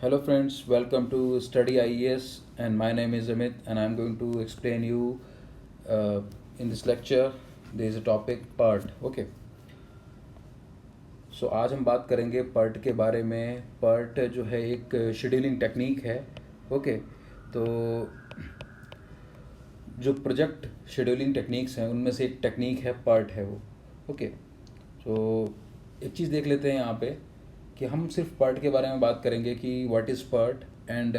Hello friends, welcome to Study IES and my name is Amit and I'm going to explain you in this lecture there is a topic PERT. Okay. So आज हम बात करेंगे PERT के बारे में। PERT जो है एक शेड्यूलिंग टेक्निक है। ओके। तो जो प्रोजेक्ट शेड्यूलिंग टेक्निक्स हैं उनमें से एक टेक्निक है PERT है वो। ओके। तो एक चीज़ देख लेते हैं यहाँ पे कि हम सिर्फ PERT के बारे में बात करेंगे कि what is PERT and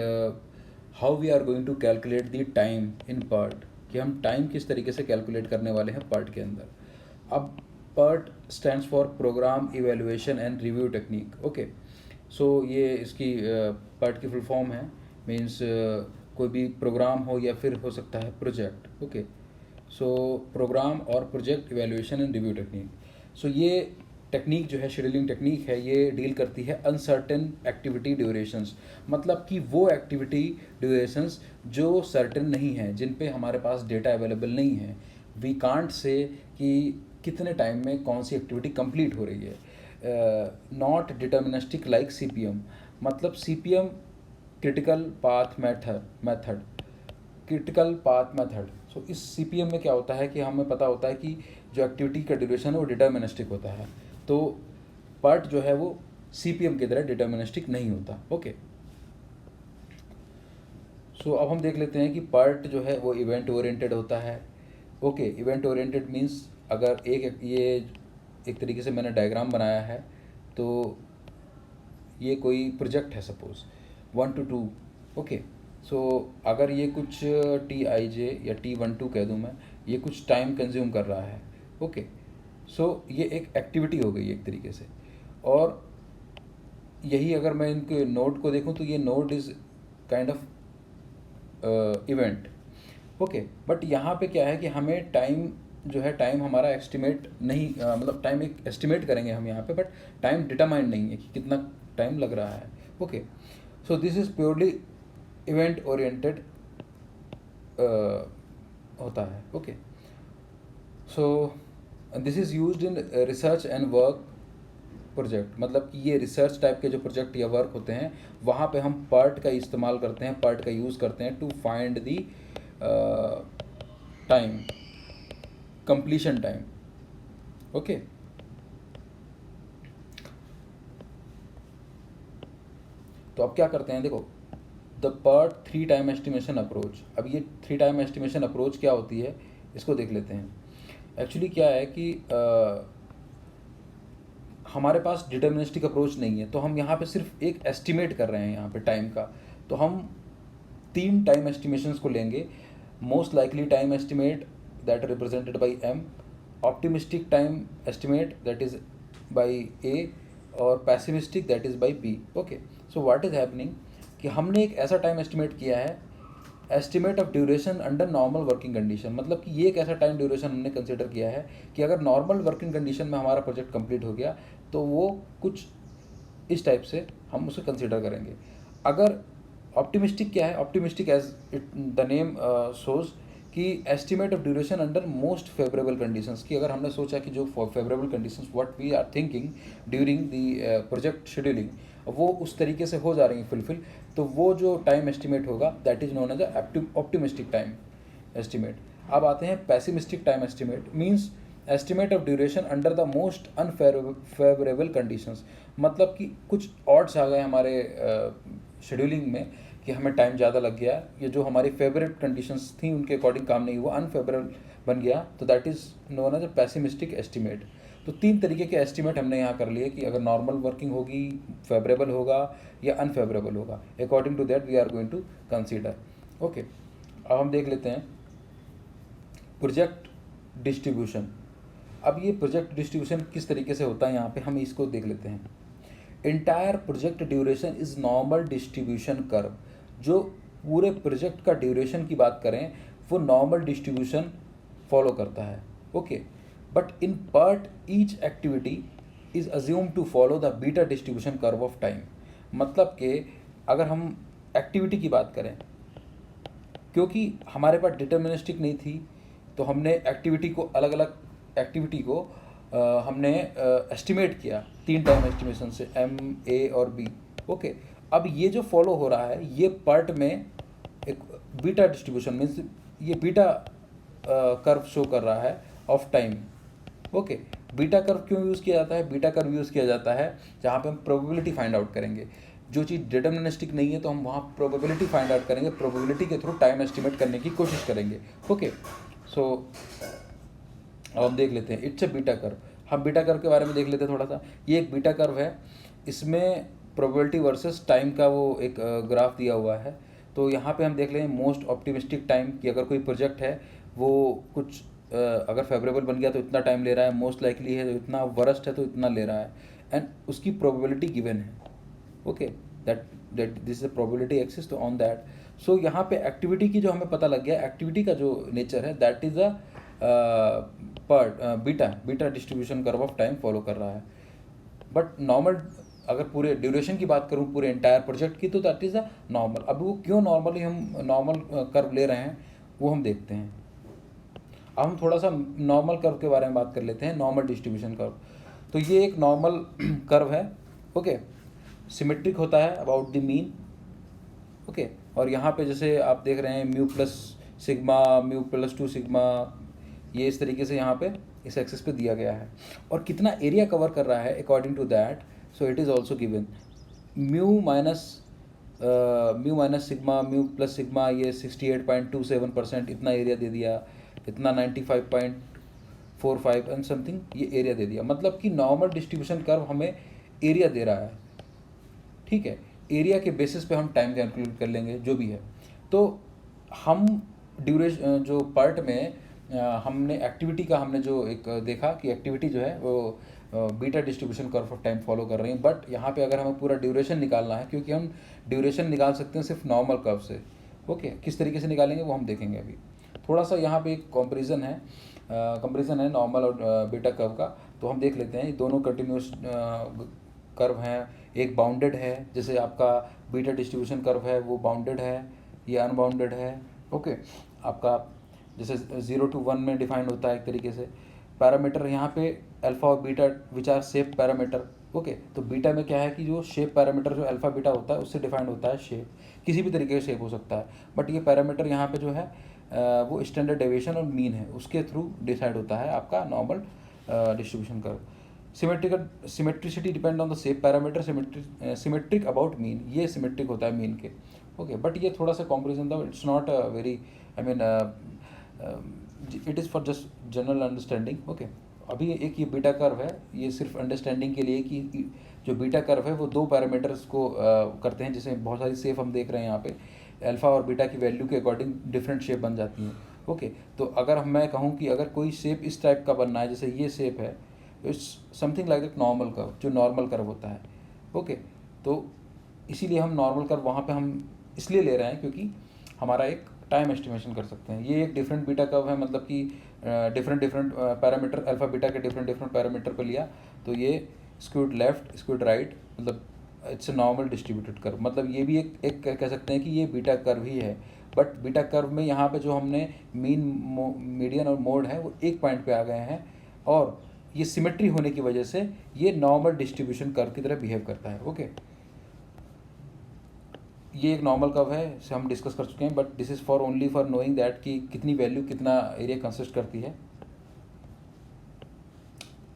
how we are going to calculate the time in PERT, कि हम टाइम किस तरीके से कैलकुलेट करने वाले हैं PERT के अंदर। अब PERT stands for program evaluation and review technique. Okay. So ये इसकी PERT की फुल फॉर्म है। मीन्स कोई भी प्रोग्राम हो या फिर हो सकता है प्रोजेक्ट। ओके। सो प्रोग्राम और project evaluation and review technique. So ये टेक्निक जो है शेड्यूलिंग टेक्निक है, ये डील करती है अनसर्टेन एक्टिविटी ड्यूरेशंस। मतलब कि वो एक्टिविटी ड्यूरेशंस जो सर्टेन नहीं है, जिन पे हमारे पास डेटा अवेलेबल नहीं है। वी कांट से कि कितने टाइम में कौन सी एक्टिविटी कंप्लीट हो रही है। Not deterministic like CPM। मतलब CPM critical path method critical path method. So इस CPM में क्या होता है कि हमें पता होता है कि जो एक्टिविटी का ड्यूरेशन है वो डिटर्मिनिस्टिक होता है। तो PERT जो है वो CPM की तरह डिटर्मिनिस्टिक नहीं होता। ओके। सो अब हम देख लेते हैं कि PERT जो है वो इवेंट ओरिएंटेड होता है। ओके। इवेंट ओरिएंटेड मीन्स अगर ये एक तरीके से मैंने डायग्राम बनाया है, तो ये कोई प्रोजेक्ट है सपोज 1 to 2। ओके। सो अगर ये कुछ TIJ या T12 कह दूँ मैं, ये कुछ टाइम कंज्यूम कर रहा है। ओके। सो ये एक एक्टिविटी हो गई एक तरीके से। और यही अगर मैं इनके नोड को देखूं तो ये node is kind of event. Okay. But यहाँ पे क्या है कि हमें टाइम जो है, टाइम हमारा एस्टिमेट नहीं, मतलब टाइम एक एस्टिमेट करेंगे हम यहाँ पे, बट टाइम डिटरमाइंड नहीं है कि कितना टाइम लग रहा है। Okay. So this is purely event oriented होता है। Okay. So this is used in research and work project. मतलब कि ये रिसर्च टाइप के जो प्रोजेक्ट या वर्क होते हैं वहाँ पे हम PERT का इस्तेमाल करते हैं, PERT का यूज़ करते हैं to find the time, completion time. Okay. तो अब क्या करते हैं, देखो the PERT 3 time estimation approach. अब ये 3 टाइम एस्टिमेशन अप्रोच क्या होती है इसको देख लेते हैं। एक्चुअली क्या है कि हमारे पास डिटर्मिनिस्टिक अप्रोच नहीं है, तो हम यहाँ पे सिर्फ एक एस्टिमेट कर रहे हैं यहाँ पे टाइम का। तो हम 3 टाइम एस्टिमेशंस को लेंगे। Most likely time estimate that represented by M, optimistic time estimate that is by A, और pessimistic that is by B। Okay. So what is happening कि हमने एक ऐसा टाइम एस्टिमेट किया है, estimate of duration under normal working condition. मतलब कि ये एक ऐसा टाइम ड्यूरेशन हमने कंसिडर किया है कि अगर नॉर्मल वर्किंग कंडीशन में हमारा प्रोजेक्ट कंप्लीट हो गया तो वो कुछ इस टाइप से हम उसे कंसिडर करेंगे। अगर ऑप्टिमिस्टिक क्या है, optimistic as it the name shows कि estimate of duration under most favourable conditions, कि अगर हमने सोचा कि जो favourable conditions what we are thinking during the project scheduling वो उस तरीके से हो जा रही हैं फुलफिल, तो वो जो टाइम एस्टिमेट होगा that is known as optimistic time estimate. अब आते हैं pessimistic time estimate. Means estimate of duration under the most unfavourable conditions. मतलब कि कुछ ऑड्स आ गए हमारे शेड्यूलिंग में कि हमें टाइम ज़्यादा लग गया, ये जो हमारी फेवरेट कंडीशंस थी उनके अकॉर्डिंग काम नहीं हुआ, अनफेवरेबल बन गया, तो that is known as a pessimistic estimate. तो 3 तरीके के एस्टिमेट हमने यहाँ कर लिए कि अगर नॉर्मल वर्किंग होगी, फेवरेबल होगा या अनफेवरेबल होगा। According to that we are going to consider. Okay. अब हम देख लेते हैं प्रोजेक्ट डिस्ट्रीब्यूशन। अब ये प्रोजेक्ट डिस्ट्रीब्यूशन किस तरीके से होता है यहाँ पे हम इसको देख लेते हैं। Entire project duration is normal distribution curve. जो पूरे प्रोजेक्ट का ड्यूरेशन की बात करें वो नॉर्मल डिस्ट्रीब्यूशन फॉलो करता है। Okay. But in PERT each activity is assume to follow the beta distribution curve of time. मतलब कि अगर हम एक्टिविटी की बात करें, क्योंकि हमारे पास डिटर्मिनिस्टिक नहीं थी तो हमने एक्टिविटी को अलग अलग एक्टिविटी को हमने एस्टिमेट किया 3 टाइम एस्टिमेशन से M, A और B। ओके। अब ये जो फॉलो हो रहा है ये पार्ट में एक बीटा डिस्ट्रीब्यूशन मीन्स ये बीटा कर्व शो कर रहा है of time. Okay, beta curve क्यों यूज़ किया जाता है? बीटा कर्व यूज़ किया जाता है जहाँ पे हम प्रोबेबिलिटी फाइंड आउट करेंगे। जो चीज़ डिटर्मिनिस्टिक नहीं है तो हम वहाँ प्रोबेबिलिटी फाइंड आउट करेंगे, प्रोबेबिलिटी के थ्रू टाइम एस्टिमेट करने की कोशिश करेंगे। ओके, सो अब हम देख लेते हैं इट्स अ बीटा कर्व। हम बीटा कर्व के बारे में देख लेते हैं थोड़ा सा। ये एक बीटा कर्व है, इसमें प्रोबेबिलिटी वर्सेस टाइम का वो एक ग्राफ दिया हुआ है। तो यहाँ पे हम देख लें मोस्ट ऑप्टिमिस्टिक टाइम कि अगर कोई प्रोजेक्ट है वो कुछ अगर फेवरेबल बन गया तो इतना टाइम ले रहा है, मोस्ट लाइकली है तो इतना, वर्स्ट है तो इतना ले रहा है, एंड उसकी प्रोबेबिलिटी गिवन है। Okay, that this is the probability axis तो ऑन दैट। सो यहाँ पे एक्टिविटी की जो हमें पता लग गया, एक्टिविटी का जो नेचर है that is a part beta distribution curve of time follow कर रहा है। बट नॉर्मल अगर पूरे ड्यूरेशन की बात करूँ पूरे एंटायर प्रोजेक्ट की तो दैट इज़ अ नॉर्मल। अब वो क्यों नॉर्मली हम नॉर्मल कर्व ले रहे हैं वो हम देखते हैं। अब हम थोड़ा सा नॉर्मल कर्व के बारे में बात कर लेते हैं, नॉर्मल डिस्ट्रीब्यूशन कर्व। तो ये एक नॉर्मल कर्व है। ओके, सिमेट्रिक होता है अबाउट द मीन। ओके, और यहाँ पे जैसे आप देख रहे हैं mu plus sigma, mu plus 2 sigma, ये इस तरीके से यहाँ पे इस एक्सिस पे दिया गया है। और कितना एरिया कवर कर रहा है according to that, so it is also given. Mu minus sigma, mu plus sigma, ये 68.27% इतना एरिया दे दिया, इतना 95.45 एंड समथिंग ये एरिया दे दिया। मतलब कि नॉर्मल डिस्ट्रीब्यूशन कर्व हमें एरिया दे रहा है। ठीक है, एरिया के बेसिस पे हम टाइम कैलकुलेट कर लेंगे जो भी है। तो हम ड्यूरेशन जो पार्ट में हमने एक्टिविटी का हमने जो एक देखा कि एक्टिविटी जो है वो beta distribution curve of time follow कर रही है। बट यहाँ पे अगर हमें पूरा ड्यूरेशन निकालना है, क्योंकि हम ड्यूरेशन निकाल सकते हैं सिर्फ नॉर्मल कर्व से। ओके, किस तरीके से निकालेंगे वो हम देखेंगे अभी। थोड़ा सा यहाँ पे एक कंपैरिजन है नॉर्मल और बीटा कर्व का। तो हम देख लेते हैं, ये दोनों कंटिन्यूस कर्व हैं। एक बाउंडेड है, जैसे आपका बीटा डिस्ट्रीब्यूशन कर्व है वो बाउंडेड है, ये अनबाउंडेड है। ओके, आपका जैसे 0 to 1 में डिफाइंड होता है एक तरीके से। पैरामीटर यहाँ पे अल्फ़ा और beta which are shape parameter. Okay, तो बीटा में क्या है कि जो शेप पैरामीटर जो अल्फ़ा बीटा होता है उससे डिफाइंड होता है शेप, किसी भी तरीके का शेप हो सकता है। बट ये पैरामीटर यहाँ पे जो है वो स्टैंडर्ड डेविएशन और मीन है, उसके थ्रू डिसाइड होता है आपका normal distribution curve. Symmetricity depend on the shape parameter, symmetric about mean, ये सिमेट्रिक होता है मीन के। ओके, बट ये थोड़ा सा कॉम्पेरिजन था, it's not very I mean it is for just general understanding. Okay, अभी एक ये बीटा कर्व है, ये सिर्फ अंडरस्टैंडिंग के लिए कि जो बीटा कर्व है वो दो पैरामीटर्स को करते हैं, जिसमें बहुत सारी शेप हम देख रहे हैं यहाँ पे। अल्फ़ा और बीटा की वैल्यू के अकॉर्डिंग डिफरेंट शेप बन जाती हैं। ओके, तो अगर मैं कहूँ कि अगर कोई शेप इस टाइप का बनना है, जैसे ये शेप है, it's something like that normal curve, जो नॉर्मल कर्व होता है। ओके, तो इसीलिए हम नॉर्मल कर्व वहाँ पे हम इसलिए ले रहे हैं क्योंकि हमारा एक टाइम एस्टिमेशन कर सकते हैं। ये एक डिफरेंट बीटा कर्व है, मतलब कि डिफरेंट पैरामीटर अल्फ़ा बीटा के डिफरेंट पैरामीटर पे लिया, तो ये स्क्यूड लेफ्ट स्क्यूड राइट, मतलब it's a normal distributed curve. मतलब ये भी एक कह सकते हैं कि ये बीटा कर्व ही है। बट बीटा कर्व में यहाँ पे जो हमने मीन, मीडियन और मोड है वो एक पॉइंट पे आ गए हैं, और ये सिमेट्री होने की वजह से ये नॉर्मल डिस्ट्रीब्यूशन कर्व की तरह बिहेव करता है। ओके, ये एक नॉर्मल कर्व है, इसे हम डिस्कस कर चुके हैं, but this is for only for knowing that कि कितनी वैल्यू कितना एरिया कंसिस्ट करती है।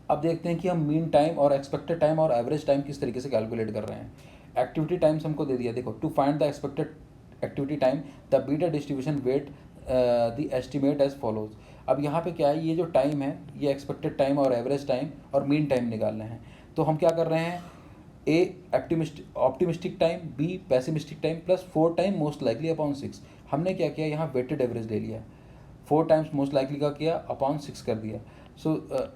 अब देखते हैं कि हम मीन टाइम और एक्सपेक्टेड टाइम और एवरेज टाइम किस तरीके से कैलकुलेट कर रहे हैं। एक्टिविटी टाइम्स हमको दे दिया, देखो, to find the expected activity time the beta distribution weight the estimate as follows. अब यहाँ पे क्या है, ये जो टाइम है ये एक्सपेक्टेड टाइम और एवरेज टाइम और मीन टाइम निकालने हैं। तो हम क्या कर रहे हैं, A optimistic time, B pessimistic time plus 4 time most likely upon 6। हमने क्या किया, यहाँ वेटेड एवरेज ले लिया, 4 टाइम्स मोस्ट लाइकली का किया अपॉन 6 कर दिया। सो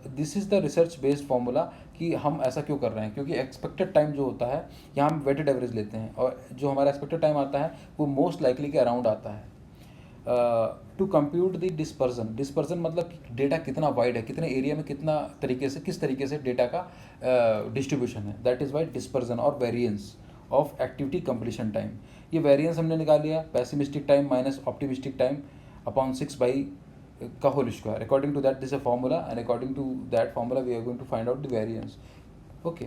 this is the research based formula कि हम ऐसा क्यों कर रहे हैं, क्योंकि एक्सपेक्टेड टाइम जो होता है यहाँ हम वेटेड एवरेज लेते हैं, और जो हमारा एक्सपेक्टेड टाइम आता है वो मोस्ट लाइकली के अराउंड आता है। टू कंप्यूट द डिस्पर्जन मतलब कि डेटा कितना वाइड है, कितने एरिया में कितना तरीके से किस तरीके से डेटा का डिस्ट्रीब्यूशन है, दैट इज़ वाई डिस्पर्जन और variance of activity completion time. ये वेरिएंस हमने निकाल लिया, pessimistic time minus optimistic time upon 6 by का whole square. According to that this a formula, and according to that formula we are going to find out the variance. Okay,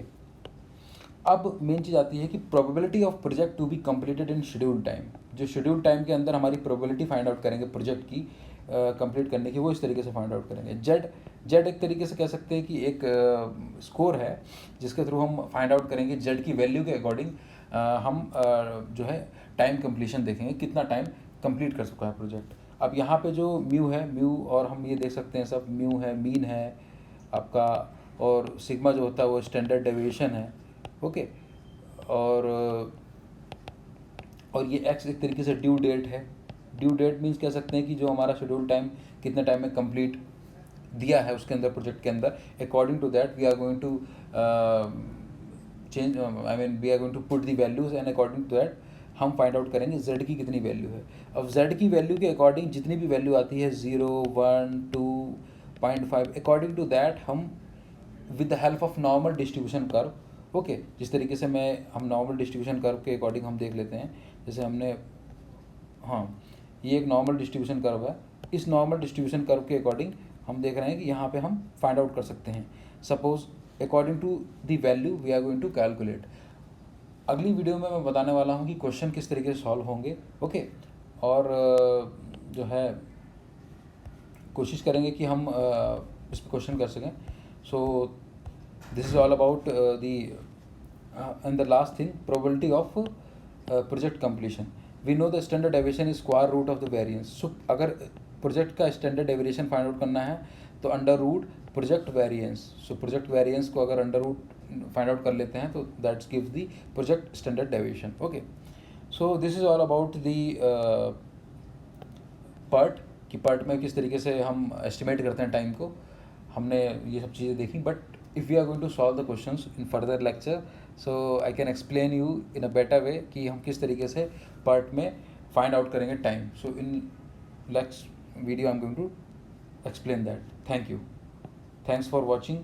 अब main चीज़ आती है कि probability of project to be completed in schedule time. जो schedule time के अंदर हमारी probability find out करेंगे प्रोजेक्ट की कंप्लीट करने की, वो इस तरीके से फाइंड आउट करेंगे। जेड एक तरीके से कह सकते हैं कि एक स्कोर है जिसके थ्रू हम फाइंड आउट करेंगे जेड की वैल्यू के अकॉर्डिंग हम जो है टाइम कंप्लीशन देखेंगे, कितना टाइम कंप्लीट कर चुका है प्रोजेक्ट। अब यहाँ पे जो म्यू है, म्यू और हम ये देख सकते हैं सब, म्यू है मीन है आपका, और सिग्मा जो होता है वो स्टैंडर्ड डेविएशन है, ओके। और ये एक्स एक तरीके से ड्यू डेट है। ड्यू डेट मीन्स कह सकते हैं कि जो हमारा शेड्यूल टाइम कितने टाइम में कंप्लीट दिया है उसके अंदर प्रोजेक्ट के अंदर, according to that we are going to change, I mean we are going to put the values and according to that हम फाइंड आउट करेंगे z की कितनी वैल्यू है। अब z की वैल्यू के अकॉर्डिंग जितनी भी वैल्यू आती है 0, 1, 2, 0.5, अकॉर्डिंग टू दैट हम with the help of normal distribution curve, okay, जिस तरीके से हम नॉर्मल डिस्ट्रीब्यूशन कर्व के अकॉर्डिंग हम देख लेते हैं, जैसे हमने, हाँ, ये एक नॉर्मल डिस्ट्रीब्यूशन कर्व है। इस नॉर्मल डिस्ट्रीब्यूशन कर्व के अकॉर्डिंग हम देख रहे हैं कि यहाँ पे हम फाइंड आउट कर सकते हैं। Suppose according to the value we are going to calculate. अगली वीडियो में मैं बताने वाला हूँ कि क्वेश्चन किस तरीके से सॉल्व होंगे, ओके। और जो है कोशिश करेंगे कि हम इस पर क्वेश्चन कर सकें। So this is all about the end the last thing, probability of project completion. We know the standard deviation is square root of the variance. So अगर प्रोजेक्ट का स्टैंडर्ड डेविएशन फाइंड आउट करना है तो under root project variance. So project variance को अगर under root find out कर लेते हैं तो that's gives the project standard deviation, okay. So this is all about the part, कि पार्ट में किस तरीके से हम एस्टिमेट करते हैं टाइम को, हमने ये सब चीज़ें देखी। But if we are going to solve the questions in further lecture, so I can explain you in a better way कि हम किस तरीके से पार्ट में फाइंड आउट करेंगे time. So in next video I am going to explain that. Thank you. Thanks for watching.